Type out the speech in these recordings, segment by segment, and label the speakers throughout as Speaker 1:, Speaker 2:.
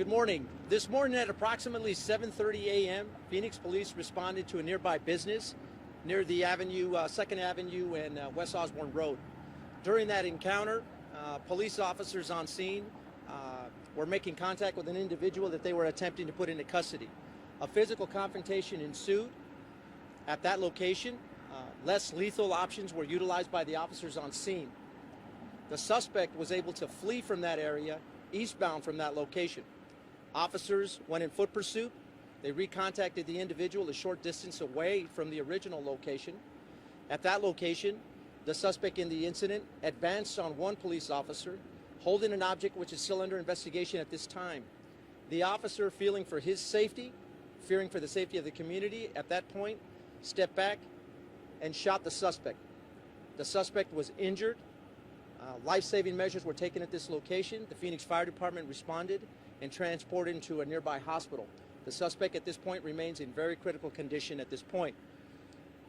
Speaker 1: Good morning. This morning at approximately 7:30 a.m., Phoenix police responded to a nearby business near the Avenue, 2nd Avenue and West Osborne Road. During that encounter, police officers on scene were making contact with an individual that they were attempting to put into custody. A physical confrontation ensued at that location. Less lethal options were utilized by the officers on scene. The suspect was able to flee from that area eastbound from that location. Officers went in foot pursuit. They recontacted the individual a short distance away from the original location. At that location, the suspect in the incident advanced on one police officer, holding an object which is still under investigation at this time. The officer, fearing for his safety, fearing for the safety of the community, at that point, stepped back and shot the suspect. The suspect was injured. Life-saving measures were taken at this location. The Phoenix Fire Department responded and transported him to a nearby hospital. The suspect at this point remains in very critical condition at this point.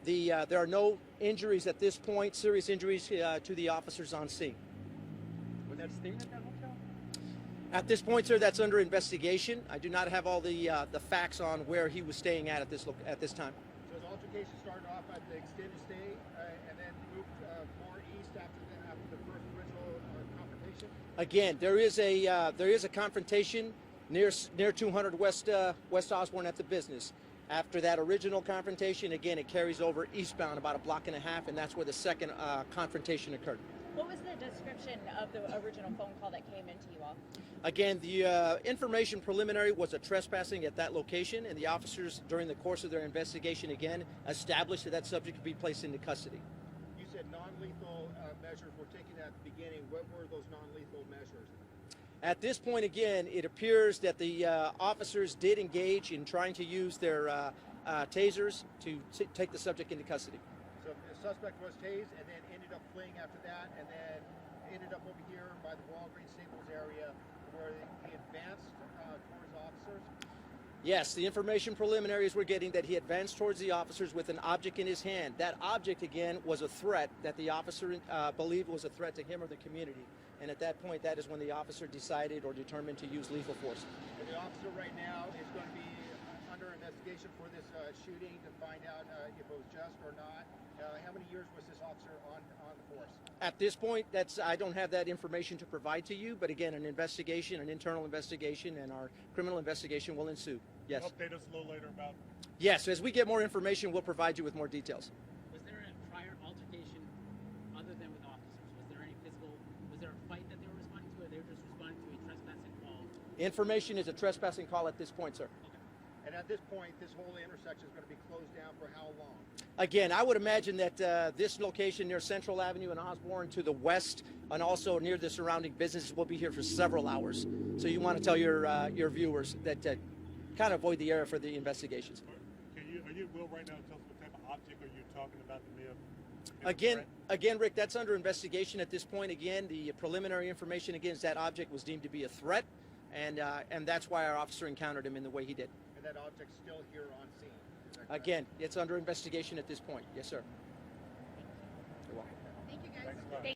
Speaker 1: There are no injuries at this point, serious injuries to the officers on scene.
Speaker 2: Was that staying at that hotel?
Speaker 1: At this point, sir, that's under investigation. I do not have all the facts on where he was staying at this time.
Speaker 2: So the altercation started off at the extended stay and then moved more east after the first original confrontation?
Speaker 1: Again, there is a confrontation near 200 West Osborne at the business. After that original confrontation, again, it carries over eastbound about a block and a half, and that's where the second confrontation occurred.
Speaker 3: What was the description of the original phone call that came into you all?
Speaker 1: Again, the information preliminary was a trespassing at that location, and the officers, during the course of their investigation, again, established that subject could be placed into custody.
Speaker 2: You said non-lethal measures were taken at the beginning. What were those non-lethal measures?
Speaker 1: At this point, again, it appears that the officers did engage in trying to use their tasers to take the subject into custody.
Speaker 2: So the suspect was tased and then ended up fleeing after that, and then ended up over here by the Walgreens Staples area where he advanced towards officers?
Speaker 1: Yes, the information preliminaries were getting that he advanced towards the officers with an object in his hand. That object, again, was a threat that the officer believed was a threat to him or the community. And at that point, that is when the officer decided or determined to use lethal force.
Speaker 2: And the officer right now is going to be under investigation for this shooting to find out if it was just or not. How many years was this officer on the force?
Speaker 1: At this point, I don't have that information to provide to you, but again, an investigation, an internal investigation, and our criminal investigation will ensue. Yes.
Speaker 4: Update us a little later about.
Speaker 1: Yes, as we get more information, we'll provide you with more details.
Speaker 5: Was there a prior altercation other than with officers? Was there any physical, was there a fight that they were responding to, or they were just responding to a trespassing call?
Speaker 1: Information is a trespassing call at this point, sir.
Speaker 5: Okay.
Speaker 2: And at this point, this whole intersection is going to be closed down for how long?
Speaker 1: Again, I would imagine that this location near Central Avenue and Osborne to the west, and also near the surrounding businesses, will be here for several hours. So you want to tell your viewers that kind of avoid the area for the investigations.
Speaker 4: Are you will right now tell us what type of object are you talking about that may have?
Speaker 1: Again, Rick, that's under investigation at this point. Again, the preliminary information against that object was deemed to be a threat, and that's why our officer encountered him in the way he did.
Speaker 2: And that object's still here on scene? Is that correct?
Speaker 1: Again, it's under investigation at this point. Yes, sir. You're welcome.
Speaker 3: Thank you, guys.
Speaker 4: Thanks,